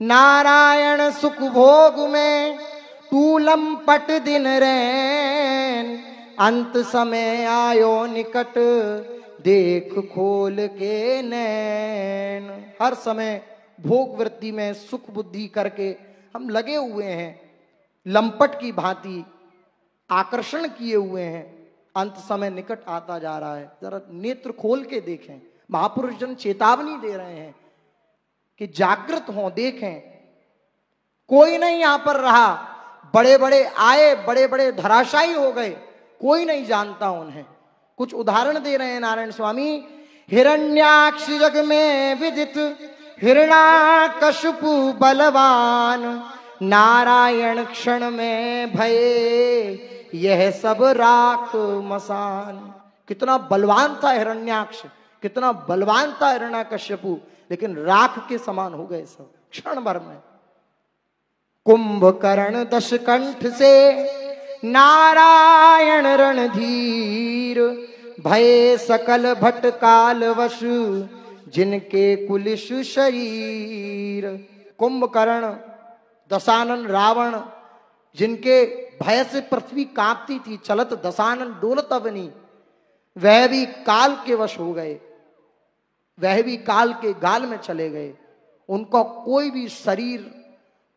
नारायण सुख भोग में तू लंपट दिन रैन, अंत समय आयो निकट देख खोल के नैन। हर समय भोग वृत्ति में सुख बुद्धि करके हम लगे हुए हैं, लंपट की भांति आकर्षण किए हुए हैं। अंत समय निकट आता जा रहा है, जरा नेत्र खोल के देखें। महापुरुष जन चेतावनी दे रहे हैं कि जागृत हों, देखें। कोई नहीं यहां पर रहा, बड़े बड़े आए, बड़े बड़े धराशायी हो गए, कोई नहीं जानता उन्हें। कुछ उदाहरण दे रहे हैं नारायण स्वामी। हिरण्याक्ष जग में विदित हिरण्याकशपु बलवान, नारायण क्षण में भये यह सब राख मसान। कितना बलवान था हिरण्याक्ष, कितना बलवान था हिरण्याकश्यपु, लेकिन राख के समान हो गए सब क्षण भर में। कुंभकर्ण दशकंठ से नारायण रणधीर, भय सकल भट काल वश जिनके कुलिश शरीर। कुंभकर्ण, दशानन रावण, जिनके भय से पृथ्वी कांपती थी, चलत दशानन डोलत अवनी, वह भी काल के वश हो गए, वह भी काल के गाल में चले गए। उनका कोई भी शरीर,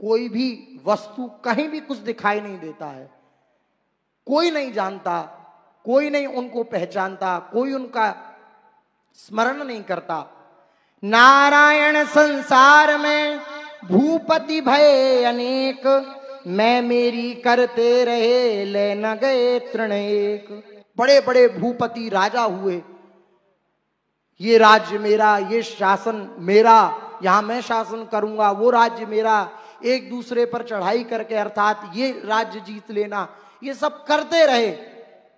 कोई भी वस्तु कहीं भी कुछ दिखाई नहीं देता है, कोई नहीं जानता, कोई नहीं उनको पहचानता, कोई उनका स्मरण नहीं करता। नारायण संसार में भूपति भय अनेक, मैं मेरी करते रहे ले न गए तृण एक। बड़े बड़े भूपति राजा हुए, ये राज्य मेरा, ये शासन मेरा, यहां मैं शासन करूंगा, वो राज्य मेरा, एक दूसरे पर चढ़ाई करके अर्थात ये राज्य जीत लेना, ये सब करते रहे,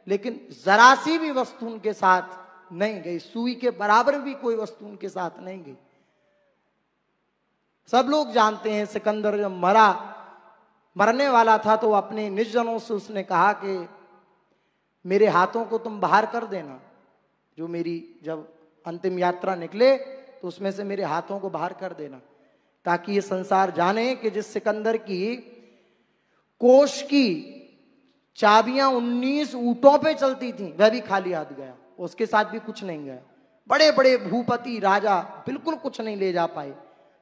लेकिन जरा सी भी वस्तु उनके साथ नहीं गई, सुई के बराबर भी कोई वस्तु उनके साथ नहीं गई। सब लोग जानते हैं सिकंदर जब मरने वाला था तो अपने निज जनों से उसने कहा कि मेरे हाथों को तुम बाहर कर देना, जो मेरी जब अंतिम यात्रा निकले तो उसमें से मेरे हाथों को बाहर कर देना, ताकि ये संसार जाने कि जिस सिकंदर की कोष की चाबियां 19 ऊंटों पे चलती थी, वह भी खाली हाथ गया, उसके साथ भी कुछ नहीं गया। बड़े बड़े भूपति राजा बिल्कुल कुछ नहीं ले जा पाए,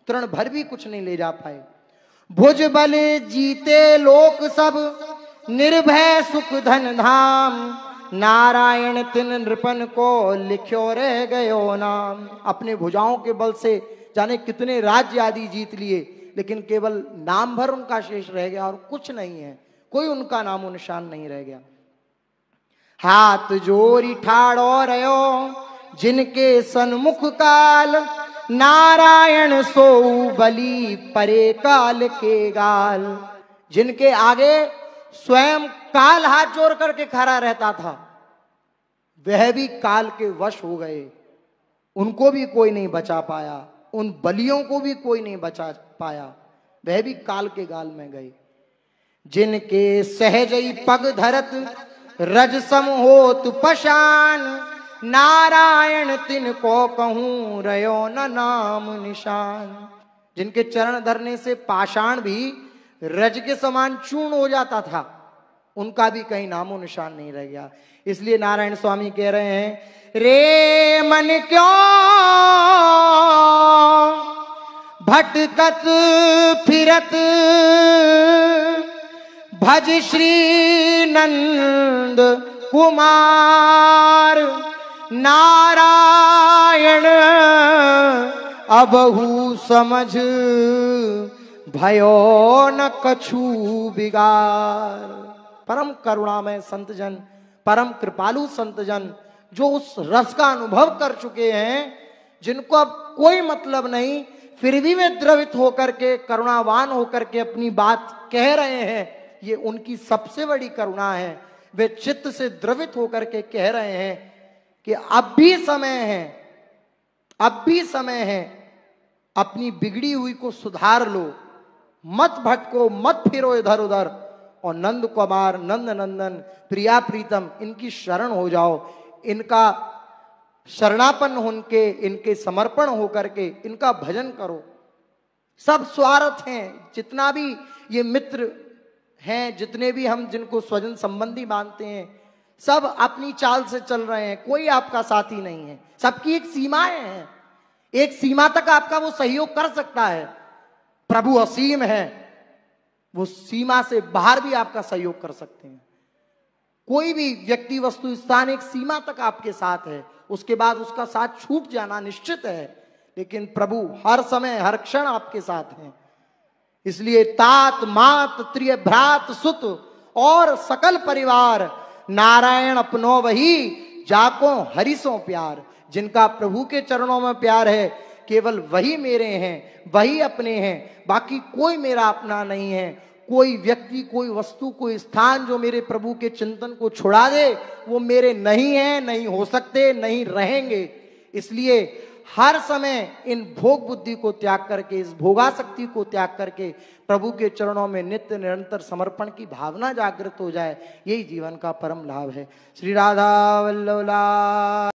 तृण भर भी कुछ नहीं ले जा पाए। भुज बल जीते लोक सब, निर्भय सुख धन धाम, नारायण तिन नृपन को लिख्यो रह गयो नाम। अपने भुजाओं के बल से जाने कितने राज्य आदि जीत लिए, लेकिन केवल नाम भर उनका शेष रह गया और कुछ नहीं है, कोई उनका नामो निशान नहीं रह गया। हाथ जोरी ठाड़ो रहो जिनके सन्मुख काल, नारायण सोऊ बली परे काल के गाल। जिनके आगे स्वयं काल हाथ जोड़ करके खड़ा रहता था, वह भी काल के वश हो गए, उनको भी कोई नहीं बचा पाया, उन बलियों को भी कोई नहीं बचा पाया, वह भी काल के गाल में गए। जिनके सहजई पग धरत रजसम होत पशान, नारायण तिनको कहूं रयो न नाम निशान। जिनके चरण धरने से पाषाण भी रज के समान चूर्ण हो जाता था, उनका भी कहीं नामो निशान नहीं रह गया। इसलिए नारायण स्वामी कह रहे हैं, रे मन क्यों भटकत फिरत, भज श्री नंद कुमार, नारायण अबहु समझ भयो न कछु बिगार। परम करुणामय संतजन, परम कृपालु संतजन, जो उस रस का अनुभव कर चुके हैं, जिनको अब कोई मतलब नहीं, फिर भी वे द्रवित होकर के, करुणावान होकर के अपनी बात कह रहे हैं, ये उनकी सबसे बड़ी करुणा है। वे चित्त से द्रवित होकर के कह रहे हैं कि अब भी समय है, अब भी समय है, अपनी बिगड़ी हुई को सुधार लो, मत भटको, मत फिरो इधर उधर, और नंद कुमार, नंद नंदन, प्रिया प्रीतम, इनकी शरण हो जाओ, इनका शरणापन्न होके, इनके समर्पण होकर के इनका भजन करो। सब स्वार्थ हैं। जितना भी ये मित्र हैं, जितने भी हम जिनको स्वजन संबंधी मानते हैं, सब अपनी चाल से चल रहे हैं, कोई आपका साथी नहीं है। सबकी एक सीमाएं हैं, एक सीमा तक आपका वो सहयोग कर सकता है। प्रभु असीम है, वो सीमा से बाहर भी आपका सहयोग कर सकते हैं। कोई भी व्यक्ति, वस्तु, स्थान एक सीमा तक आपके साथ है, उसके बाद उसका साथ छूट जाना निश्चित है। लेकिन प्रभु हर समय हर क्षण आपके साथ हैं। इसलिए तात मात त्रिय भ्रात सुत और सकल परिवार, नारायण अपनो वही जाको हरिसों प्यार। जिनका प्रभु के चरणों में प्यार है, केवल वही मेरे हैं, वही अपने हैं, बाकी कोई मेरा अपना नहीं है। कोई व्यक्ति, कोई वस्तु, कोई स्थान जो मेरे प्रभु के चिंतन को छुड़ा दे, वो मेरे नहीं है, नहीं हो सकते, नहीं रहेंगे। इसलिए हर समय इन भोग बुद्धि को त्याग करके, इस भोगासक्ति को त्याग करके प्रभु के चरणों में नित्य निरंतर समर्पण की भावना जागृत हो जाए, यही जीवन का परम लाभ है। श्री राधा वल्लभ।